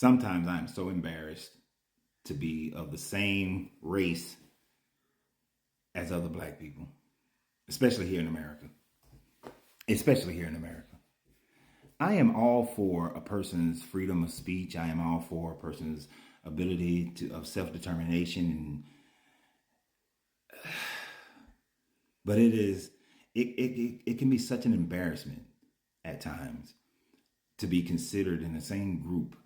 Sometimes I'm so embarrassed to be of the same race as other black people, especially here in America. Especially here in America. I am all for a person's freedom of speech. I am all for a person's ability of self-determination, but it can be such an embarrassment at times to be considered in the same group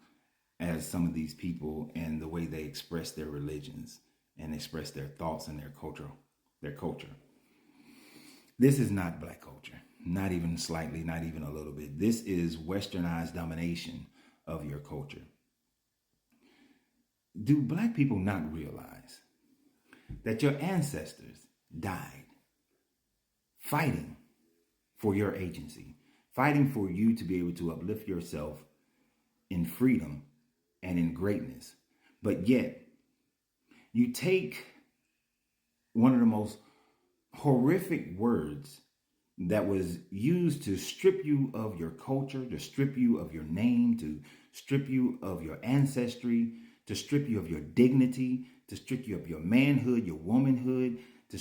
as some of these people and the way they express their religions and express their thoughts and their culture. This is not black culture, not even slightly, not even a little bit. This is westernized domination of your culture. Do black people not realize that your ancestors died fighting for your agency, fighting for you to be able to uplift yourself in freedom and in greatness? But yet, you take one of the most horrific words that was used to strip you of your culture, to strip you of your name, to strip you of your ancestry, to strip you of your dignity, to strip you of your manhood, your womanhood, to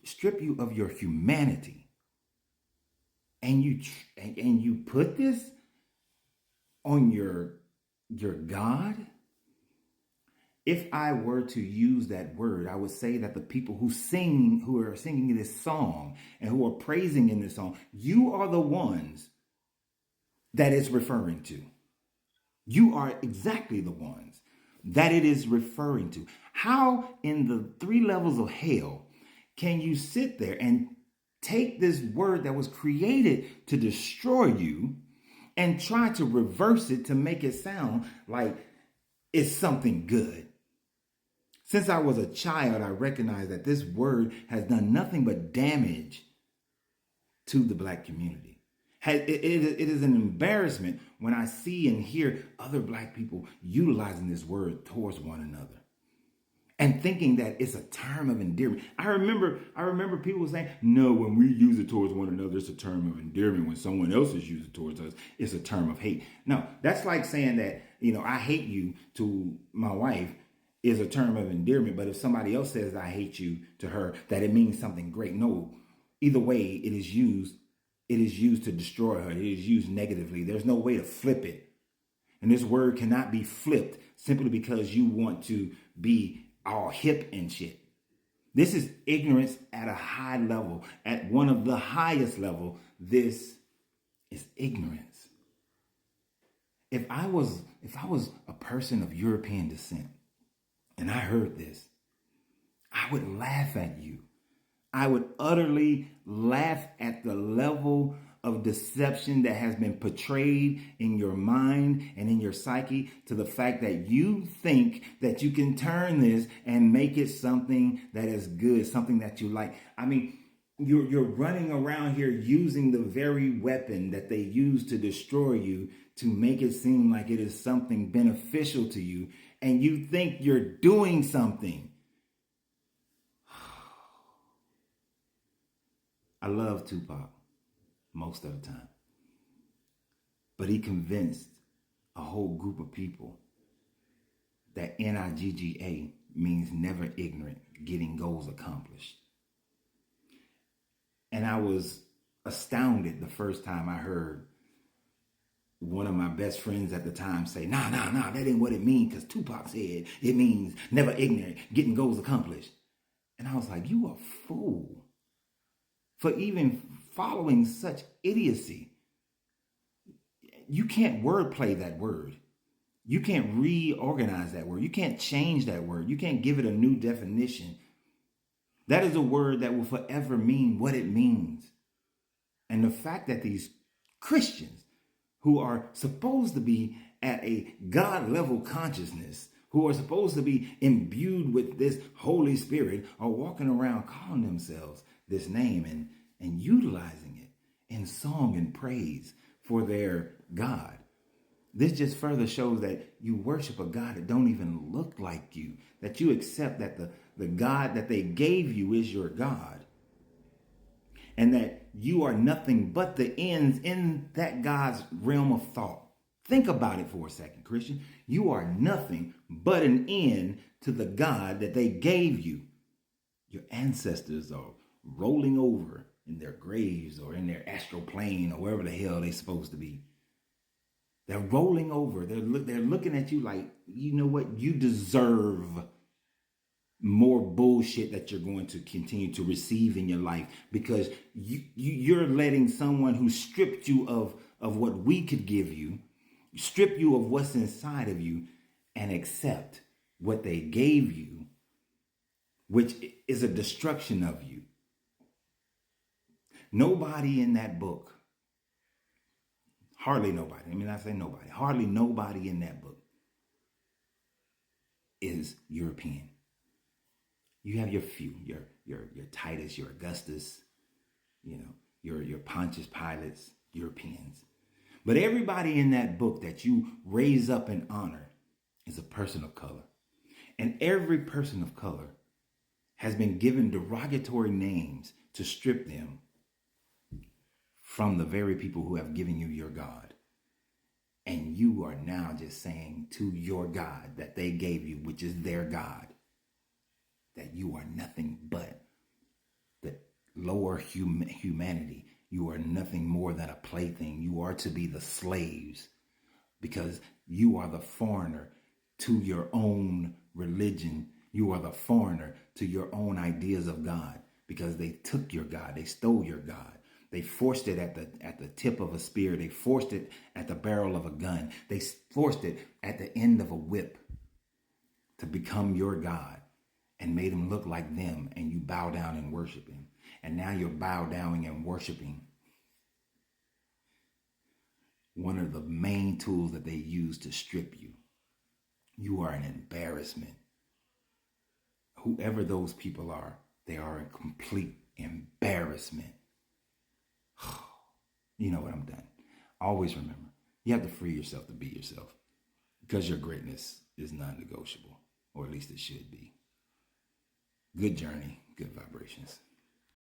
strip you of your humanity. And you put this on your God? If I were to use that word, I would say that the people who are singing this song and who are praising in this song, you are the ones that it's referring to. You are exactly the ones that it is referring to. How in the 3 levels of hell can you sit there and take this word that was created to destroy you and try to reverse it to make it sound like it's something good? Since I was a child, I recognize that this word has done nothing but damage to the black community. It is an embarrassment when I see and hear other black people utilizing this word towards one another and thinking that it's a term of endearment. I remember people saying, no, when we use it towards one another, it's a term of endearment. When someone else is using it towards us, it's a term of hate. No, that's like saying that, I hate you to my wife is a term of endearment. But if somebody else says I hate you to her, that it means something great. No, either way, it is used to destroy her. It is used negatively. There's no way to flip it. And this word cannot be flipped simply because you want to be all hip and shit. This is ignorance at a high level, at one of the highest level. This is ignorance. If I was a person of European descent and I heard this, I would laugh at you. I would utterly laugh at the level of deception that has been portrayed in your mind and in your psyche, to the fact that you think that you can turn this and make it something that is good, something that you like. I mean, you're running around here using the very weapon that they use to destroy you to make it seem like it is something beneficial to you, and you think you're doing something. I love Tupac most of the time, but he convinced a whole group of people that NIGGA means never ignorant, getting goals accomplished. And I was astounded the first time I heard one of my best friends at the time say, nah, that ain't what it means, because Tupac said it means never ignorant, getting goals accomplished. And I was like, you a fool for even following such idiocy. You can't wordplay that word. You can't reorganize that word. You can't change that word. You can't give it a new definition. That is a word that will forever mean what it means. And the fact that these Christians who are supposed to be at a God level consciousness, who are supposed to be imbued with this Holy Spirit, are walking around calling themselves this name and utilizing it in song and praise for their God. This just further shows that you worship a God that don't even look like you, that you accept that the God that they gave you is your God, and that you are nothing but the ends in that God's realm of thought. Think about it for a second, Christian. You are nothing but an end to the God that they gave you. Your ancestors are rolling over in their graves or in their astral plane or wherever the hell they're supposed to be. They're rolling over. They're looking at you like, you know what? You deserve more bullshit that you're going to continue to receive in your life, because you're letting someone who stripped you of what we could give you, strip you of what's inside of you, and accept what they gave you, which is a destruction of you. Nobody in that book, hardly nobody, I mean, I say nobody, hardly nobody in that book is European. You have your few, your Titus, your Augustus, you know, your Pontius Pilates, Europeans. But everybody in that book that you raise up in honor is a person of color. And every person of color has been given derogatory names to strip them from the very people who have given you your God. And you are now just saying to your God that they gave you, which is their God, that you are nothing but the lower humanity. You are nothing more than a plaything. You are to be the slaves, because you are the foreigner to your own religion. You are the foreigner to your own ideas of God, because they took your God. They stole your God. They forced it at the tip of a spear. They forced it at the barrel of a gun. They forced it at the end of a whip to become your God, and made him look like them, and you bow down and worship him. And now you're bow downing and worshiping one of the main tools that they use to strip you. You are an embarrassment. Whoever those people are, they are a complete embarrassment. You know what? I'm done. Always remember, you have to free yourself to be yourself, because your greatness is non-negotiable, or at least it should be. Good journey, good vibrations.